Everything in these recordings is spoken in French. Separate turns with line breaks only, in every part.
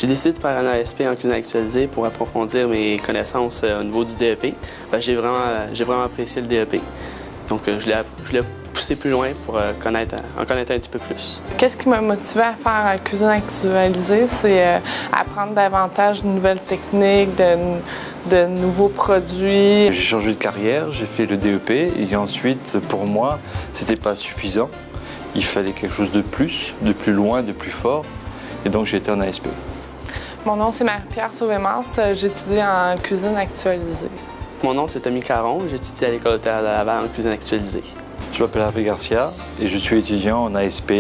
J'ai décidé de faire un ASP en cuisine actualisée pour approfondir mes connaissances au niveau du DEP. J'ai vraiment apprécié le DEP. Donc, je l'ai poussé plus loin pour en connaître un petit peu plus.
Qu'est-ce qui m'a motivé à faire la cuisine actualisée? C'est apprendre davantage de nouvelles techniques, de nouveaux produits.
J'ai changé de carrière, j'ai fait le DEP et ensuite, pour moi, c'était pas suffisant. Il fallait quelque chose de plus loin, de plus fort. Et donc, j'ai été en ASP.
Mon nom, c'est Marie-Pierre Sauvé-Mast. J'étudie en cuisine actualisée.
Mon nom, c'est Tommy Caron. J'étudie à l'École de Laval en cuisine actualisée.
Je m'appelle Hervé Garcia et je suis étudiant en ASP,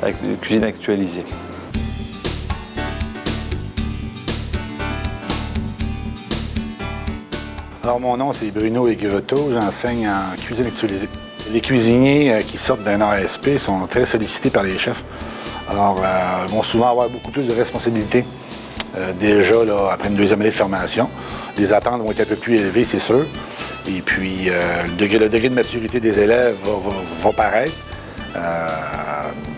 avec cuisine actualisée.
Alors, mon nom, c'est Bruno Aiguereteau. J'enseigne en cuisine actualisée. Les cuisiniers qui sortent d'un ASP sont très sollicités par les chefs. Alors, ils vont souvent avoir beaucoup plus de responsabilités. Déjà, là, après une deuxième année de formation, les attentes vont être un peu plus élevées, c'est sûr. Et puis, le degré de maturité des élèves va paraître.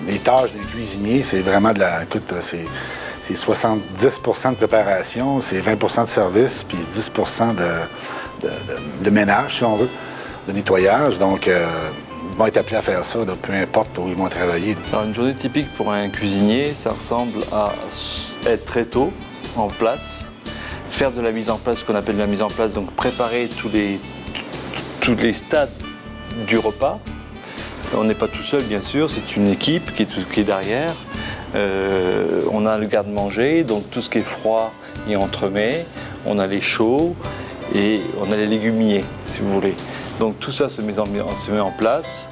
Les tâches des cuisiniers, c'est vraiment de la... Écoute, c'est 70 de préparation, c'est 20 de service, puis 10 de ménage, si on veut, de nettoyage. Donc, ils vont être appelés à faire ça, là, peu importe où ils vont travailler.
Alors, une journée typique pour un cuisinier, ça ressemble à être très tôt en place, faire de la mise en place, ce qu'on appelle la mise en place, donc préparer tous les stades du repas. On n'est pas tout seul, bien sûr, c'est une équipe qui est derrière. On a le garde-manger, donc tout ce qui est froid et entremets. On a les chauds et on a les légumiers, si vous voulez. Donc tout ça se met en place.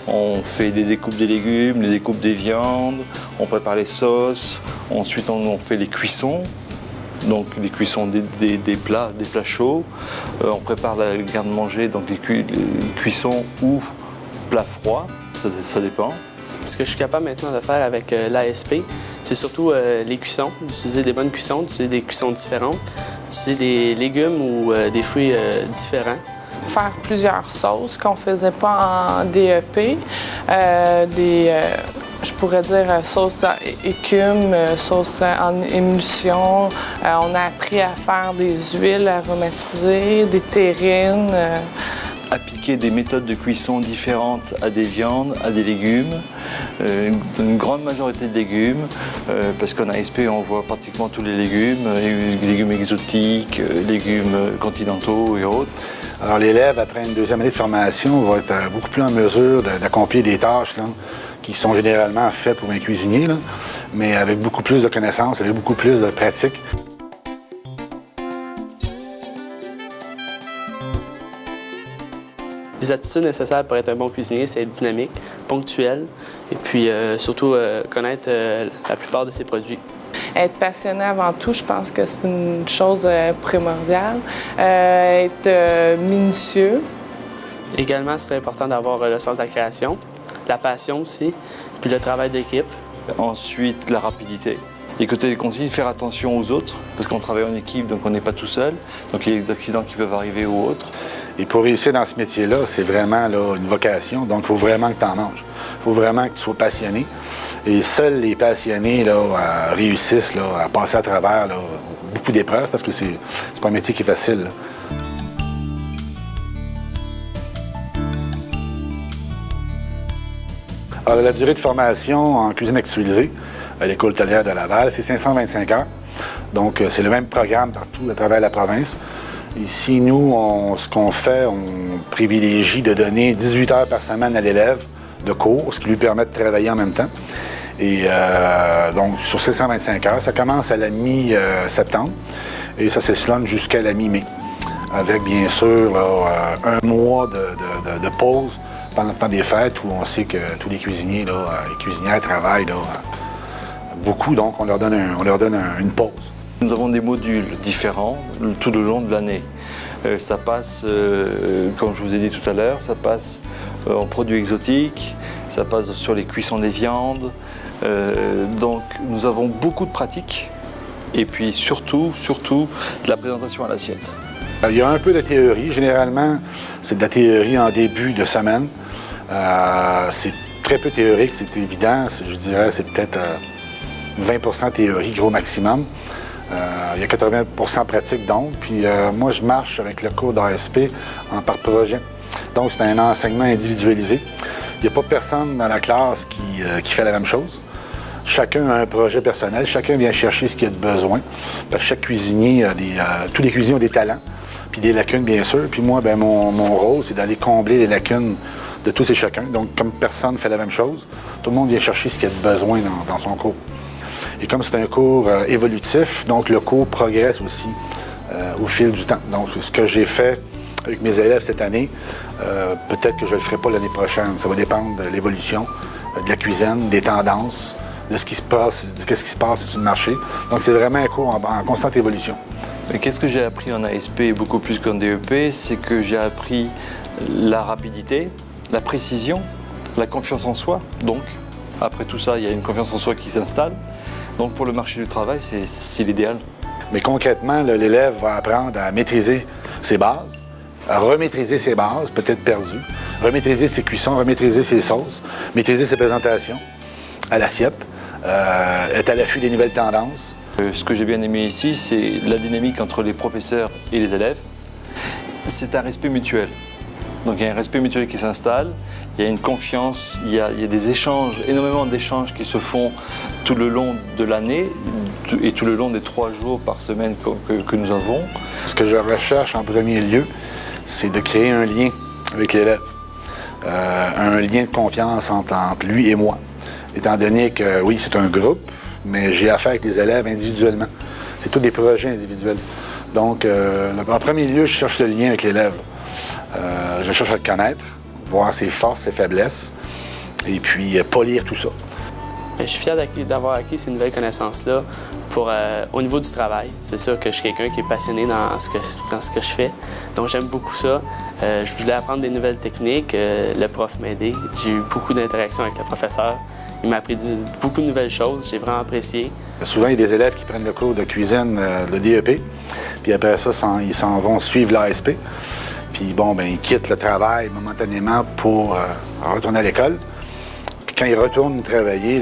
On fait des découpes des légumes, les découpes des viandes, on prépare les sauces. Ensuite, on fait les cuissons. Donc les cuissons des plats chauds. On prépare le garde-manger, donc les cuissons ou plats froids, ça dépend.
Ce que je suis capable maintenant de faire avec l'ASP, c'est surtout les cuissons, d'utiliser des bonnes cuissons, d'utiliser des cuissons différentes, d'utiliser des légumes ou des fruits différents.
Faire plusieurs sauces qu'on ne faisait pas en DEP, je pourrais dire sauce à écume, sauce en émulsion. On a appris à faire des huiles aromatisées, des terrines.
Appliquer des méthodes de cuisson différentes à des viandes, à des légumes, une grande majorité de légumes, parce qu'en ASP on voit pratiquement tous les légumes exotiques, légumes continentaux et autres.
Alors l'élève, après une deuxième année de formation, va être beaucoup plus en mesure d'accomplir des tâches là, qui sont généralement faites pour un cuisinier, là, mais avec beaucoup plus de connaissances, avec beaucoup plus de pratique.
Les attitudes nécessaires pour être un bon cuisinier, c'est être dynamique, ponctuel et puis surtout connaître la plupart de ses produits.
Être passionné avant tout, je pense que c'est une chose primordiale. Être minutieux.
Également, c'est important d'avoir le sens de la création, la passion aussi, puis le travail d'équipe.
Ensuite, la rapidité. Écouter les consignes, faire attention aux autres, parce qu'on travaille en équipe, donc on n'est pas tout seul. Donc il y a des accidents qui peuvent arriver ou autres.
Et pour réussir dans ce métier-là, c'est vraiment là, une vocation. Donc, il faut vraiment que tu en manges. Il faut vraiment que tu sois passionné. Et seuls les passionnés là, réussissent là, à passer à travers là, beaucoup d'épreuves, parce que c'est pas un métier qui est facile. Là. Alors, la durée de formation en cuisine actualisée à l'École hôtelière de Laval, c'est 525 heures. Donc, c'est le même programme partout à travers la province. Ici, nous, ce qu'on fait, on privilégie de donner 18 heures par semaine à l'élève de cours, ce qui lui permet de travailler en même temps. Et donc, sur 725 heures, ça commence à la mi-septembre et ça s'échelonne jusqu'à la mi-mai, avec bien sûr là, un mois de pause pendant le temps des fêtes où on sait que tous les cuisiniers là, et cuisinières travaillent là, beaucoup, donc on leur donne une pause.
Nous avons des modules différents tout le long de l'année. Ça passe, comme je vous ai dit tout à l'heure, ça passe en produits exotiques, ça passe sur les cuissons des viandes. Donc nous avons beaucoup de pratiques et puis surtout de la présentation à l'assiette.
Il y a un peu de théorie. Généralement, c'est de la théorie en début de semaine. C'est très peu théorique, c'est évident. Je dirais c'est peut-être 20 théorie, gros maximum. Il y a 80 pratique donc. Puis moi, je marche avec le cours d'ASP par projet. Donc, c'est un enseignement individualisé. Il n'y a pas personne dans la classe qui fait la même chose. Chacun a un projet personnel, chacun vient chercher ce qu'il y a de besoin. Parce que chaque cuisinier tous les cuisiniers ont des talents, puis des lacunes, bien sûr. Puis moi, ben, mon rôle, c'est d'aller combler les lacunes de tous et chacun. Donc, comme personne ne fait la même chose, tout le monde vient chercher ce qu'il y a de besoin dans son cours. Et comme c'est un cours évolutif, donc le cours progresse aussi au fil du temps. Donc, ce que j'ai fait avec mes élèves cette année, peut-être que je ne le ferai pas l'année prochaine. Ça va dépendre de l'évolution, de la cuisine, des tendances, de ce qui se passe, sur le marché. Donc, c'est vraiment un cours en constante évolution.
Mais qu'est-ce que j'ai appris en ASP beaucoup plus qu'en DEP? C'est que j'ai appris la rapidité, la précision, la confiance en soi. Donc, après tout ça, il y a une confiance en soi qui s'installe. Donc, pour le marché du travail, c'est l'idéal.
Mais concrètement, l'élève va apprendre à maîtriser ses bases, à remaîtriser ses bases, peut-être perdues, remaîtriser ses cuissons, remaîtriser ses sauces, maîtriser ses présentations à l'assiette, être à l'affût des nouvelles tendances.
Ce que j'ai bien aimé ici, c'est la dynamique entre les professeurs et les élèves. C'est un respect mutuel. Donc il y a un respect mutuel qui s'installe, il y a une confiance, il y a des échanges, énormément d'échanges qui se font tout le long de l'année et tout le long des 3 jours par semaine que nous avons.
Ce que je recherche en premier lieu, c'est de créer un lien avec l'élève, un lien de confiance entre lui et moi. Étant donné que, oui, c'est un groupe, mais j'ai affaire avec les élèves individuellement. C'est tous des projets individuels. Donc, en premier lieu, je cherche le lien avec l'élève. Je cherche à le connaître, voir ses forces, ses faiblesses, et puis polir tout ça.
Je suis fier d'avoir acquis ces nouvelles connaissances-là au niveau du travail. C'est sûr que je suis quelqu'un qui est passionné dans ce que je fais, donc j'aime beaucoup ça. Je voulais apprendre des nouvelles techniques, le prof m'a aidé. J'ai eu beaucoup d'interactions avec le professeur. Il m'a appris beaucoup de nouvelles choses, j'ai vraiment apprécié.
Souvent, il y a des élèves qui prennent le cours de cuisine, le DEP, puis après ça, ils s'en vont suivre l'ASP. Puis bon, ben ils quittent le travail momentanément pour retourner à l'école. Puis quand ils retournent travailler,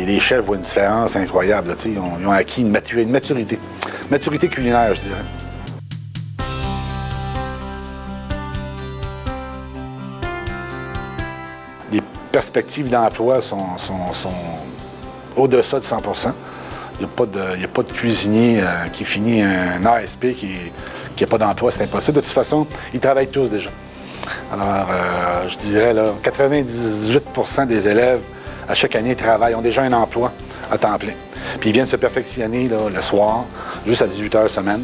les chefs voient une différence incroyable. Là, ils ont acquis une maturité culinaire, je dirais. Les perspectives d'emploi sont au-delà de 100 %. Il n'y a pas de cuisinier qui finit un ASP qui n'a pas d'emploi, c'est impossible. De toute façon, ils travaillent tous déjà. Alors, je dirais, là, 98 % des élèves, à chaque année, travaillent, ont déjà un emploi à temps plein. Puis ils viennent se perfectionner là, le soir, juste à 18 heures semaine.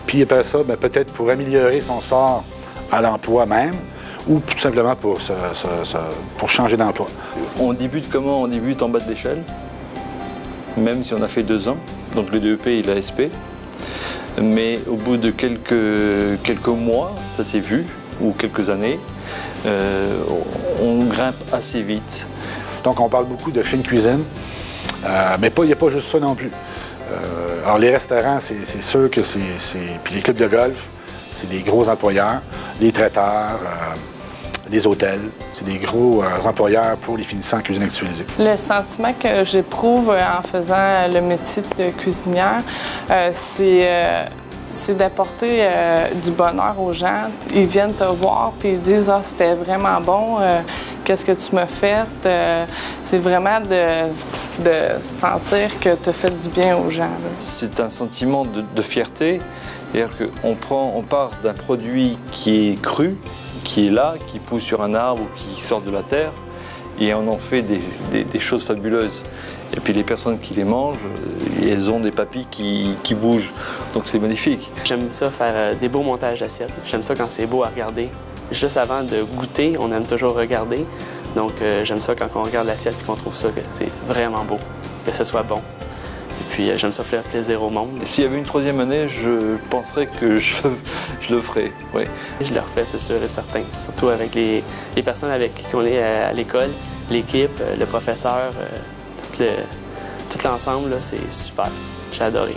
Puis après ça, ben, peut-être pour améliorer son sort à l'emploi même, ou tout simplement pour changer d'emploi.
On débute comment? On débute en bas de l'échelle, même si on a fait 2 ans, donc le DEP et l'ASP. Mais au bout de quelques mois, ça s'est vu, ou quelques années, on grimpe assez vite.
Donc on parle beaucoup de fine cuisine, mais il n'y a pas juste ça non plus. Alors les restaurants, c'est sûr que puis les clubs de golf, c'est des gros employeurs, les traiteurs, les hôtels, c'est des gros employeurs pour les finissants en cuisine actualisée.
Le sentiment que j'éprouve en faisant le métier de cuisinière, c'est d'apporter du bonheur aux gens. Ils viennent te voir puis ils disent « Ah, c'était vraiment bon, qu'est-ce que tu m'as fait? » C'est vraiment de sentir que tu as fait du bien aux gens.
C'est un sentiment de fierté, c'est-à-dire qu'on part d'un produit qui est cru, qui est là, qui pousse sur un arbre ou qui sort de la terre, et on en fait des choses fabuleuses. Et puis les personnes qui les mangent, elles ont des papilles qui bougent. Donc c'est magnifique.
J'aime ça faire des beaux montages d'assiettes. J'aime ça quand c'est beau à regarder. Juste avant de goûter, on aime toujours regarder. Donc j'aime ça quand on regarde l'assiette et qu'on trouve ça que c'est vraiment beau, que ce soit bon. Et puis j'aime ça faire plaisir au monde.
S'il y avait une 3e année, je penserais que je le ferais, oui.
Je le refais, c'est sûr et certain. Surtout avec les personnes avec qui on est à l'école, l'équipe, le professeur, tout l'ensemble, c'est super. J'ai adoré.